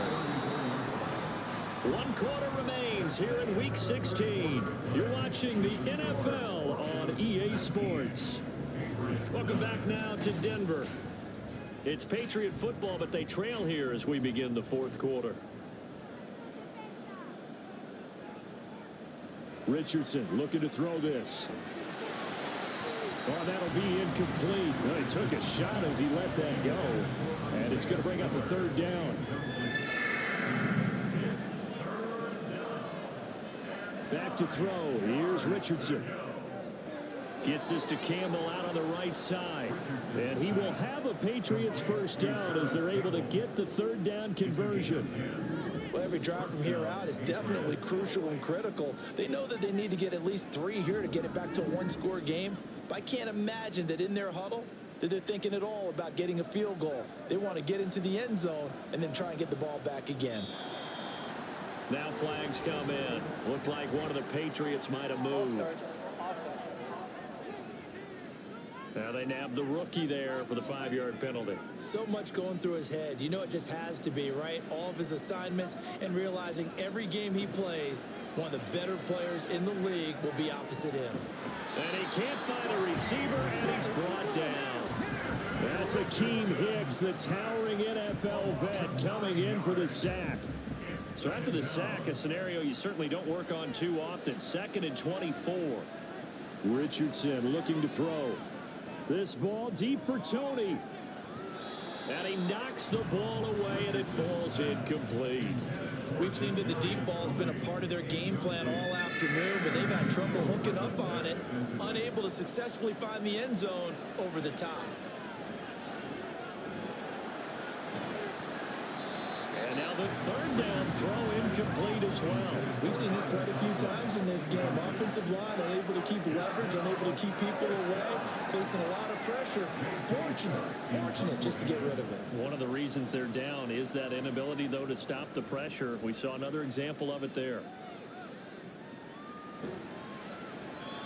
1 quarter remains here in Week 16. You're watching the NFL on EA Sports. Welcome back now to Denver. It's Patriot football, but they trail here as we begin the 4th quarter. Richardson looking to throw this. Oh, that'll be incomplete. Well, he took a shot as he let that go. And it's going to bring up a 3rd down. Back to throw. Here's Richardson. Gets this to Campbell out on the right side. And he will have a Patriots first down as they're able to get the 3rd down conversion. Well, every drive from here out is definitely crucial and critical. They know that they need to get at least 3 here to get it back to a 1-score game. But I can't imagine that in their huddle that they're thinking at all about getting a field goal. They want to get into the end zone and then try and get the ball back again. Now flags come in. Looked like one of the Patriots might have moved. Now they nab the rookie there for the 5-yard penalty. So much going through his head. You know it just has to be, right? All of his assignments and realizing every game he plays, one of the better players in the league will be opposite him. And he can't find a receiver, and he's brought down. That's Akeem Hicks, the towering NFL vet, coming in for the sack. So after the sack, a scenario you certainly don't work on too often. 2nd and 24. Richardson looking to throw. This ball deep for Tony. And he knocks the ball away, and it falls incomplete. We've seen that the deep ball has been a part of their game plan all afternoon, but they've had trouble hooking up on it, unable to successfully find the end zone over the top. And now the 3rd down throw incomplete as well. We've seen this quite a few times in this game. Offensive line unable to keep leverage, unable to keep people away, facing a lot of pressure. Fortunate just to get rid of it. One of the reasons they're down is that inability, though, to stop the pressure. We saw another example of it there.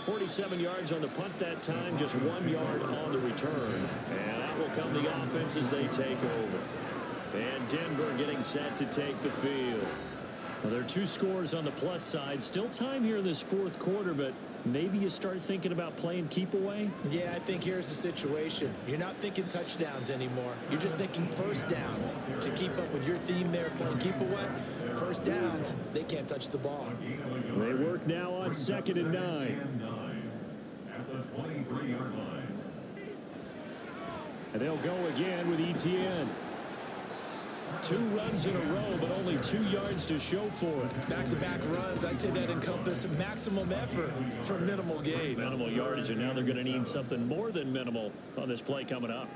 47 yards on the punt that time, just 1 yard on the return. And out will come the offense as they take over. And Denver getting set to take the field. Well, there are 2 scores on the plus side. Still time here in this 4th quarter, but maybe you start thinking about playing keep away? Yeah, I think here's the situation. You're not thinking touchdowns anymore. You're just thinking first downs. To keep up with your theme there, playing keep away, first downs, they can't touch the ball. They work now on 2nd and 9. At the 23-yard line. And they'll go again with ETN. 2 runs in a row, but only 2 yards to show for it. Back-to-back runs, I'd say that encompassed maximum effort for minimal gain. Minimal yardage, and now they're going to need something more than minimal on this play coming up.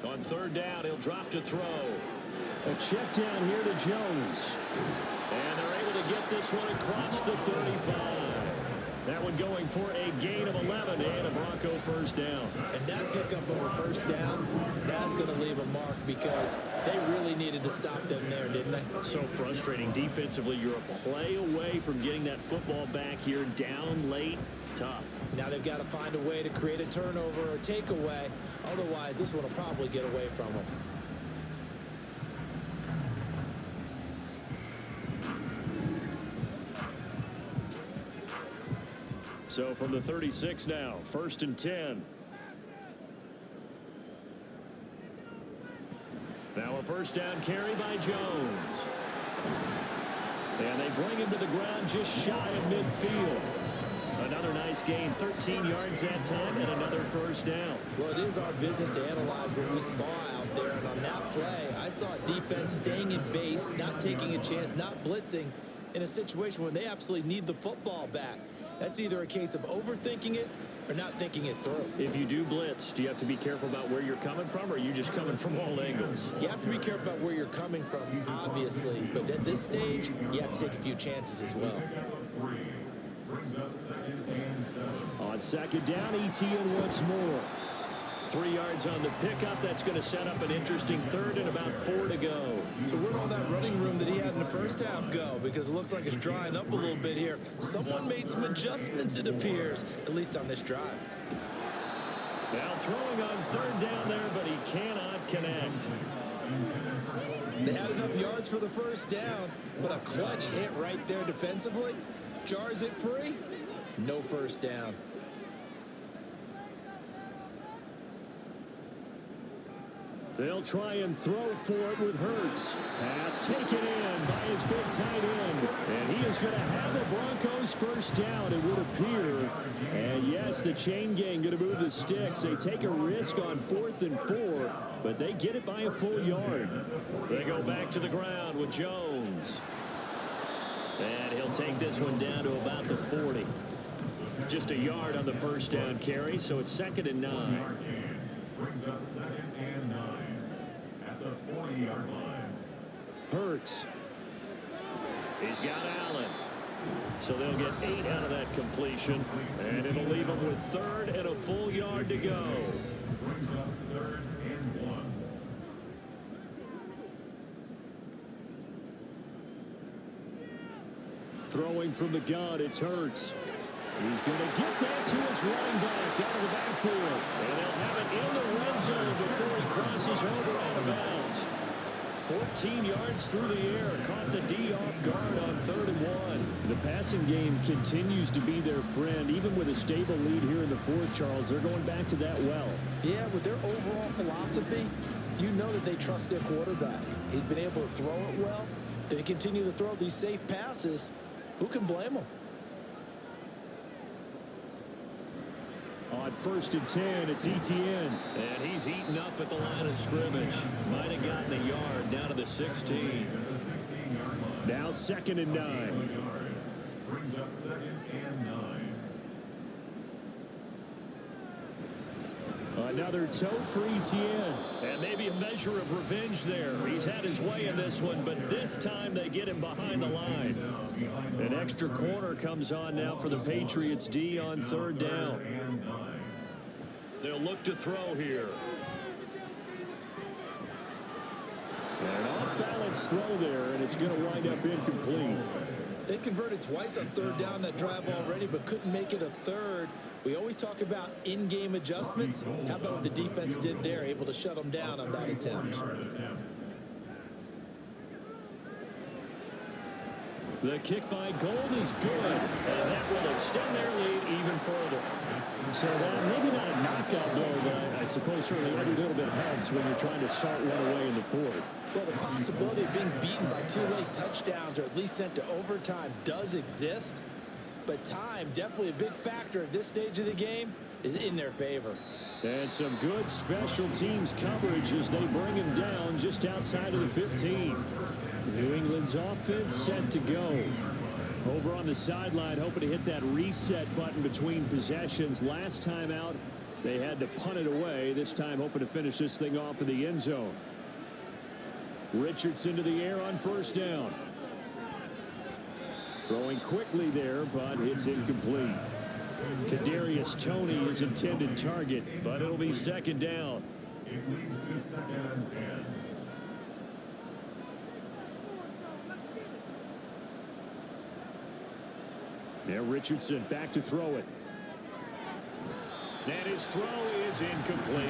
On 3rd down, he'll drop to throw. A check down here to Jones. And they're able to get this one across the 35. That one going for a gain of 11 and a Bronco first down. And that pickup of a first down, that's going to leave a mark because they really needed to stop them there, didn't they? So frustrating. Defensively, you're a play away from getting that football back here, down late. Tough. Now they've got to find a way to create a turnover or takeaway. Otherwise, this one will probably get away from them. So from the 36 now, 1st and 10. Now a first down carry by Jones. And they bring him to the ground just shy of midfield. Another nice gain, 13 yards that time, and another first down. Well, it is our business to analyze what we saw out there. And on that play, I saw a defense staying in base, not taking a chance, not blitzing in a situation where they absolutely need the football back. That's either a case of overthinking it or not thinking it through. If you do blitz, do you have to be careful about where you're coming from, or are you just coming from all angles? You have to be careful about where you're coming from, obviously. But at this stage, you have to take a few chances as well. On second down, ETN once more. 3 yards on the pickup. That's going to set up an interesting third and about 4 to go. So where'd all that running room that he had in the first half go? Because it looks like it's drying up a little bit here. Someone made some adjustments, it appears, at least on this drive. Now throwing on third down there, but he cannot connect. They had enough yards for the first down, but a clutch hit right there defensively. Jars it free. No first down. They'll try and throw for it with Hurts. Pass taken in by his big tight end. And he is going to have the Broncos first down, it would appear. And yes, the chain gang going to move the sticks. They take a risk on 4th and 4, but they get it by a full yard. They go back to the ground with Jones. And he'll take this one down to about the 40. Just a yard on the first down carry, so it's 2nd and 9. Brings up 2nd and 9 at the 40-yard line. Hurts. He's got Allen. So they'll get 8 out of that completion, and it'll leave them with 3rd and a full yard to go. Brings up 3rd and 1. Throwing from the gun, it's Hurts. He's going to get that to his running back out of the backfield. And they'll have it in the red zone before he crosses over out of bounds. 14 yards through the air. Caught the D off guard on 3rd and 1. The passing game continues to be their friend. Even with a stable lead here in the 4th, Charles, they're going back to that well. Yeah, with their overall philosophy, you know that they trust their quarterback. He's been able to throw it well. They continue to throw these safe passes. Who can blame them? On 1st and 10, it's ETN. And he's eaten up at the line of scrimmage. Might have gotten a yard down to the 16. Now 2nd and 9. Brings up 2nd and 9. Another tote for ETN. And maybe a measure of revenge there. He's had his way in this one, but this time they get him behind the line. An extra corner comes on now for the Patriots D on 3rd down. They'll look to throw here. And an off-balance throw there, and it's going to wind up incomplete. They converted twice on 3rd down that drive already, but couldn't make it a 3rd. We always talk about in-game adjustments. How about what the defense did there, able to shut them down on that attempt? The kick by Gold is good, and that will extend their lead even further. So maybe not a knockout blow, but I suppose certainly every little bit helps when you're trying to start one away in the 4th. Well, the possibility of being beaten by 2 late touchdowns or at least sent to overtime does exist, but time, definitely a big factor at this stage of the game, is in their favor. And some good special teams coverage as they bring him down just outside of the 15. New England's offense set to go. Over on the sideline, hoping to hit that reset button between possessions. Last time out, they had to punt it away. This time, hoping to finish this thing off in the end zone. Richardson to the air on 1st down. Throwing quickly there, but it's incomplete. Kadarius Toney is intended target, but it'll be 2nd down. It leads to 2nd and 10. Now Richardson back to throw it. And his throw is incomplete.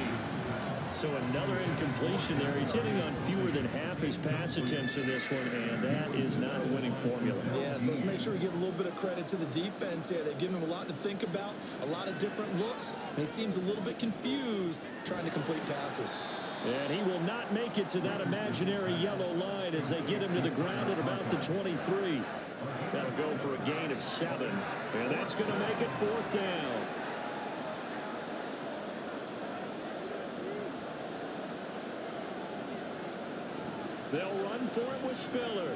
So another incompletion there. He's hitting on fewer than half his pass attempts in this one, and that is not a winning formula. Yeah, so let's make sure we give a little bit of credit to the defense here. They've given him a lot to think about, a lot of different looks, and he seems a little bit confused trying to complete passes. And he will not make it to that imaginary yellow line as they get him to the ground at about the 23. That'll go for a gain of 7. And that's going to make it 4th down. They'll run for it with Spiller.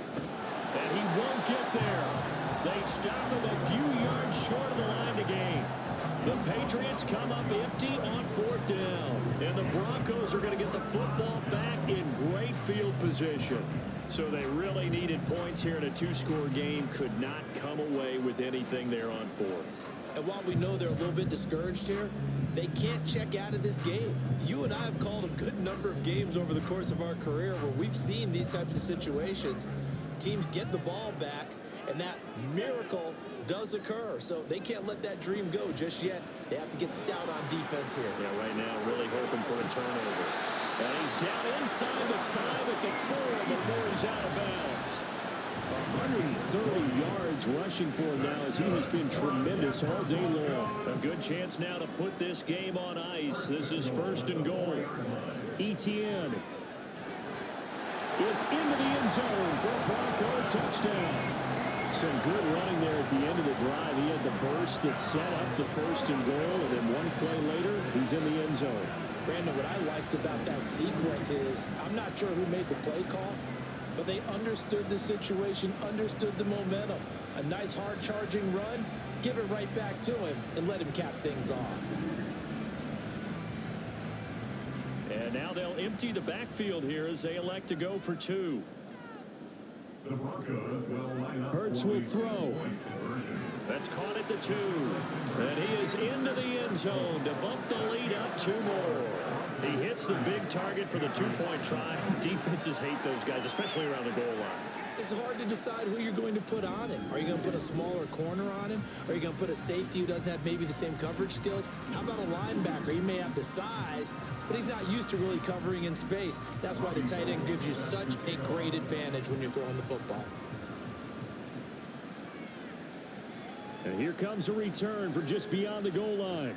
And he won't get there. They stop him a few yards short of the line to gain. The Patriots come up empty on 4th down. And the Broncos are going to get the football back in great field position. So they really needed points here in a 2-score game. Could not come away with anything there on 4th. And while we know they're a little bit discouraged here, they can't check out of this game. You and I have called a good number of games over the course of our career where we've seen these types of situations. Teams get the ball back, and that miracle does occur. So they can't let that dream go just yet. They have to get stout on defense here. Yeah, right now really hoping for a turnover. And he's down inside the 5 at the 4 before he's out of bounds. 130 yards rushing for him now as he has been tremendous all day long. A good chance now to put this game on ice. This is 1st and goal. Etienne is into the end zone for a Bronco touchdown. Some good running there at the end of the drive. He had the burst that set up the 1st and goal, and then one play later, he's in the end zone. Brandon, what I liked about that sequence is I'm not sure who made the play call, but they understood the situation, understood the momentum. A nice hard-charging run, give it right back to him, and let him cap things off. And now they'll empty the backfield here as they elect to go for 2. The Broncos will line up. Hurts will throw. That's caught at the 2. And he is into the end zone to bump the lead up 2 more. He hits the big target for the 2-point try. Defenses hate those guys, especially around the goal line. It's hard to decide who you're going to put on him. Are you going to put a smaller corner on him? Are you going to put a safety who doesn't have maybe the same coverage skills? How about a linebacker? He may have the size, but he's not used to really covering in space. That's why the tight end gives you such a great advantage when you're throwing the football. And here comes a return from just beyond the goal line.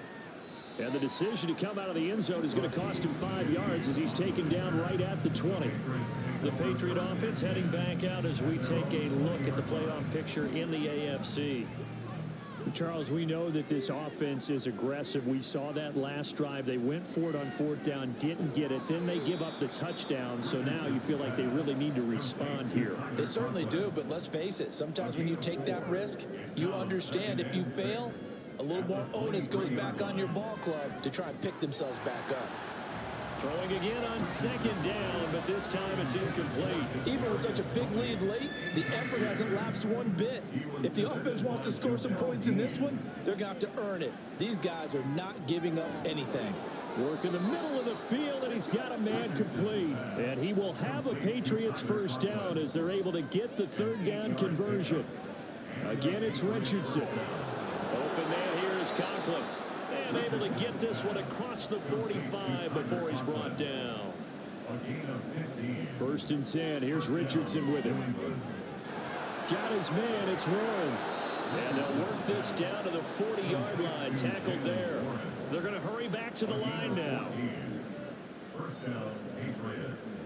And the decision to come out of the end zone is going to cost him 5 yards as he's taken down right at the 20. The Patriot offense heading back out as we take a look at the playoff picture in the AFC. Charles, we know that this offense is aggressive. We saw that last drive. They went for it on 4th down, didn't get it. Then they give up the touchdown. So now you feel like they really need to respond here. They certainly do, but let's face it. Sometimes when you take that risk, you understand if you fail, a little more onus goes back on your ball club to try and pick themselves back up. Throwing again on 2nd down, but this time it's incomplete. Even with such a big lead late, the effort hasn't lapsed one bit. If the offense wants to score some points in this one, they're going to have to earn it. These guys are not giving up anything. Work in the middle of the field, and he's got a man complete. And he will have a Patriots 1st down as they're able to get the 3rd down conversion. Again, it's Richardson. Open man here is Conklin. And able to get this one across the 45 before he's brought down. 1st and 10. Here's Richardson with him. Got his man. It's Warren. And they'll work this down to the 40-yard line. Tackled there. They're going to hurry back to the line now. 1st down, Patriots.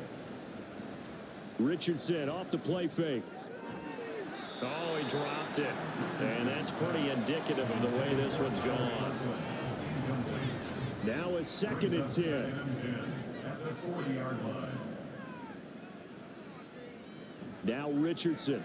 Richardson off the play fake. Oh, he dropped it. And that's pretty indicative of the way this one's gone. Now a 2nd and 10. At the 40-yard line. Now Richardson.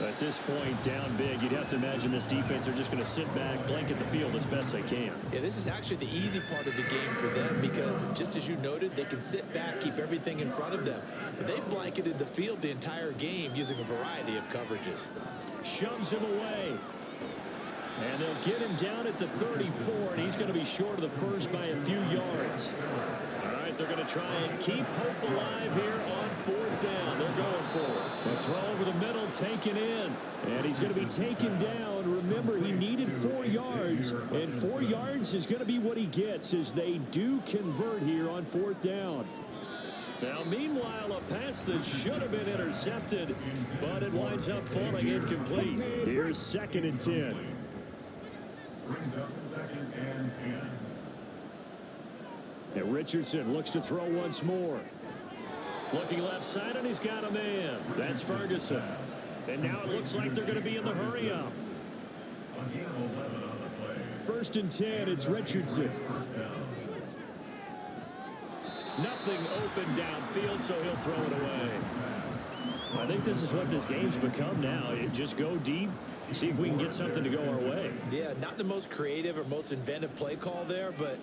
At this point, down big, you'd have to imagine this defense are just going to sit back, blanket the field as best they can. Yeah, this is actually the easy part of the game for them because, just as you noted, they can sit back, keep everything in front of them. But they've blanketed the field the entire game using a variety of coverages. Shoves him away. And they'll get him down at the 34, and he's going to be short of the first by a few yards. All right, they're going to try and keep hope alive here on 4th down. They're going for it. The throw over the middle taken in. And he's going to be taken down. Remember, he needed 4 yards, and 4 yards is going to be what he gets as they do convert here on 4th down. Now, meanwhile, a pass that should have been intercepted, but it winds up falling incomplete. Here's 2nd and 10. Brings up 2nd and 10. And Richardson looks to throw once more. Looking left side, and he's got a man. That's Ferguson. And now it looks like they're going to be in the hurry up. 1st and 10, it's Richardson. Nothing open downfield, so he'll throw it away. I think this is what this game's become now. Just go deep, see if we can get something to go our way. Yeah, not the most creative or most inventive play call there, but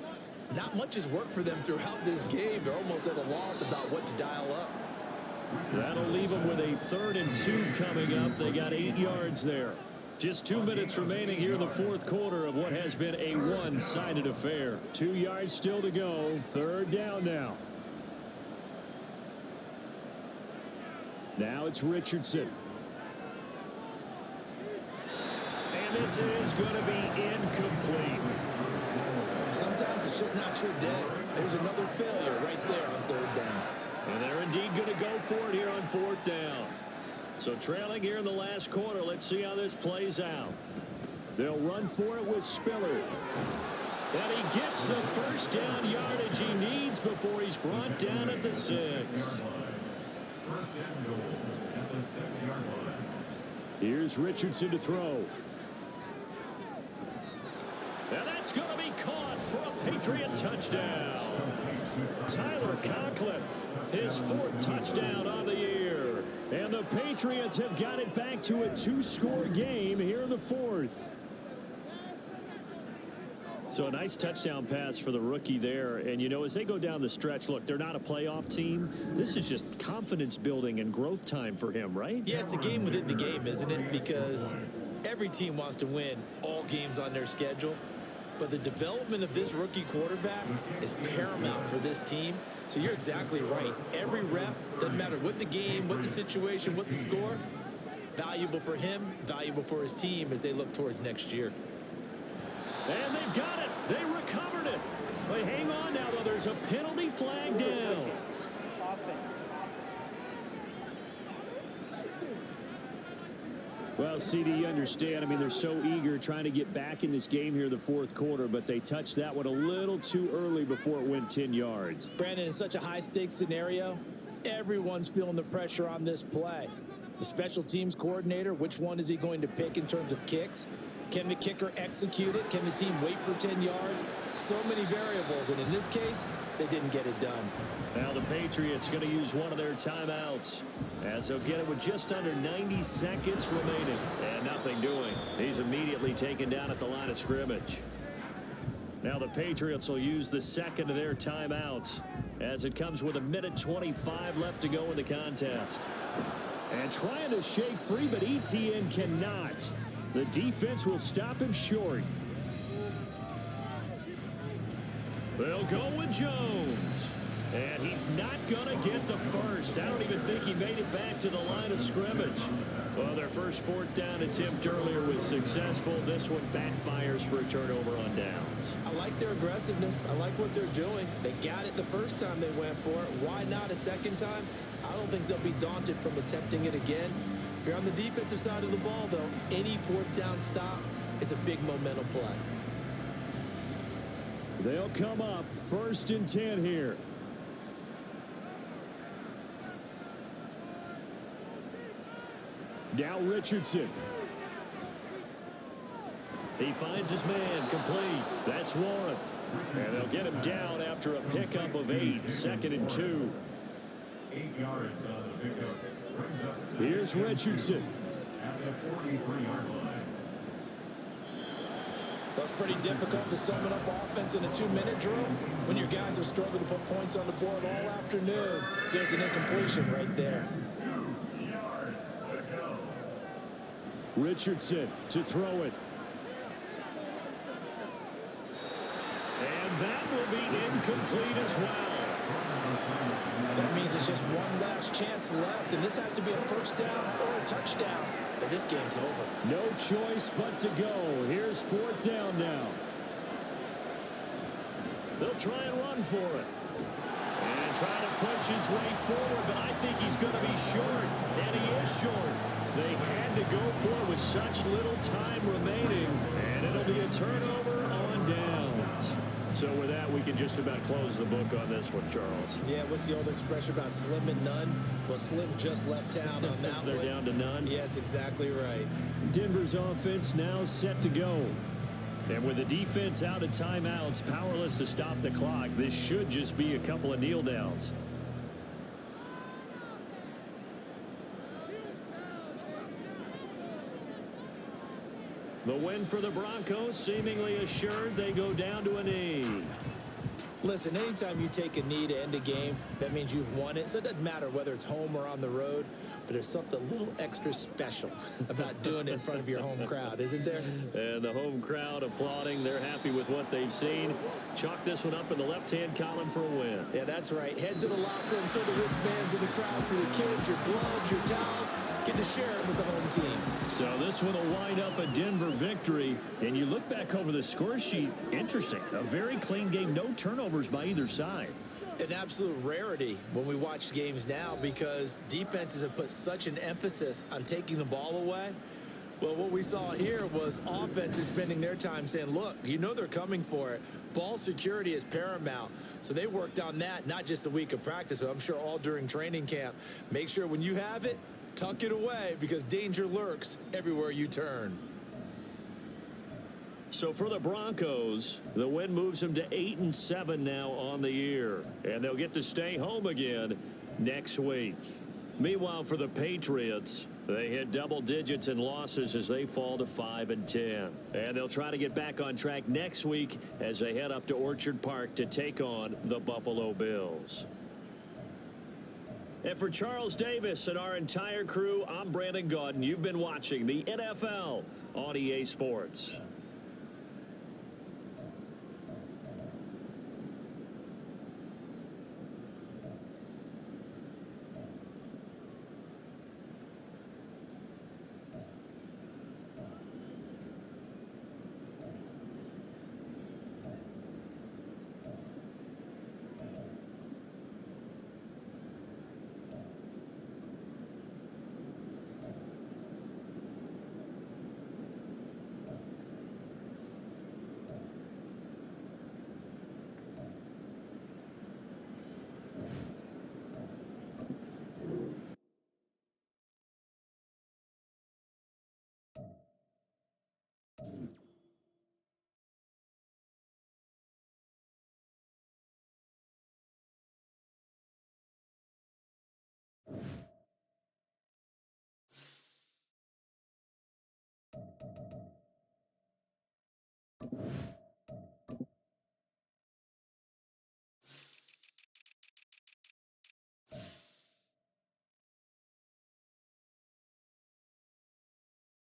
not much has worked for them throughout this game. They're almost at a loss about what to dial up. That'll leave them with a 3rd and 2 coming up. They got 8 yards there. Just 2 minutes remaining here in the 4th quarter of what has been a one-sided affair. 2 yards still to go. 3rd down now. Now it's Richardson. And this is going to be incomplete. Sometimes it's just not your day. There's another failure right there on 3rd down. And they're indeed going to go for it here on 4th down. So trailing here in the last quarter, let's see how this plays out. They'll run for it with Spiller. And he gets the 1st down yardage he needs before he's brought down at the 6. Here's Richardson to throw. And that's going to be caught for a Patriot touchdown. Tyler Conklin, his 4th touchdown on the year. And the Patriots have got it back to a 2-score game here in the 4th. So a nice touchdown pass for the rookie there. And, you know, as they go down the stretch, look, they're not a playoff team. This is just confidence building and growth time for him, right? Yeah, it's a game within the game, isn't it? Because every team wants to win all games on their schedule. But the development of this rookie quarterback is paramount for this team. So you're exactly right. Every rep, doesn't matter what the game, what the situation, what the score, valuable for him, valuable for his team as they look towards next year. And they've got it. They recovered it. But hang on now, though. There's a penalty flag down. Well, CD, you understand. I mean, they're so eager trying to get back in this game here in the 4th quarter, but they touched that one a little too early before it went 10 yards. Brandon, in such a high-stakes scenario, everyone's feeling the pressure on this play. The special teams coordinator, which one is he going to pick in terms of kicks? Can the kicker execute it? Can the team wait for 10 yards? So many variables, and in this case, they didn't get it done. Now the Patriots going to use one of their timeouts as they'll get it with just under 90 seconds remaining. And nothing doing. He's immediately taken down at the line of scrimmage. Now the Patriots will use the 2nd of their timeouts as it comes with 1:25 left to go in the contest. And trying to shake free, but ETN cannot. The defense will stop him short. They'll go with Jones. And he's not going to get the first. I don't even think he made it back to the line of scrimmage. Well, their first 4th down attempt earlier was successful. This one backfires for a turnover on downs. I like their aggressiveness. I like what they're doing. They got it the first time they went for it. Why not a second time? I don't think they'll be daunted from attempting it again. If you're on the defensive side of the ball, though, any 4th down stop is a big momentum play. They'll come up 1st and 10 here. Now Richardson. He finds his man complete. That's Warren. And they'll get him down after a pickup of 8. 2nd and 2. 8 yards on the pickup. Here's Richardson. At the 43-yard line. That's pretty difficult to summon up offense in a 2-minute drill when your guys have struggled to put points on the board all afternoon. There's an incompletion right there. 2 yards to go. Richardson to throw it. And that will be incomplete as well. That means it's just one last chance left, and this has to be a 1st down or a touchdown, or this game's over. No choice but to go. Here's 4th down now. They'll try and run for it. And try to push his way forward, but I think he's going to be short, and he is short. They had to go for it with such little time remaining, and it'll be a turnover on downs. So with that, we can just about close the book on this one, Charles. Yeah, what's the old expression about slim and none? Well, Slim just left town on that They're one. down to none. Yes, exactly right. Denver's offense now set to go. And with the defense out of timeouts, powerless to stop the clock, this should just be a couple of kneel downs. The win for the Broncos, seemingly assured they go down to a knee. Listen, anytime you take a knee to end a game, that means you've won it. So it doesn't matter whether it's home or on the road, but there's something a little extra special about doing it in front of your home crowd, isn't there? And the home crowd applauding. They're happy with what they've seen. Chalk this one up in the left-hand column for a win. Yeah, that's right. Head to the locker room, throw the wristbands in the crowd for the kids, your gloves, your towels. Get to share it with the home team. So this one will wind up a Denver victory. And you look back over the score sheet, interesting. A very clean game, no turnovers by either side. An absolute rarity when we watch games now because defenses have put such an emphasis on taking the ball away. Well, what we saw here was offenses spending their time saying, look, you know they're coming for it. Ball security is paramount. So they worked on that, not just a week of practice, but I'm sure all during training camp. Make sure when you have it, tuck it away because danger lurks everywhere you turn. So for the Broncos, the win moves them to 8-7 now on the year. And they'll get to stay home again next week. Meanwhile, for the Patriots, they hit double digits in losses as they fall to 5-10. And they'll try to get back on track next week as they head up to Orchard Park to take on the Buffalo Bills. And for Charles Davis and our entire crew, I'm Brandon Gaudin. You've been watching the NFL on EA Sports.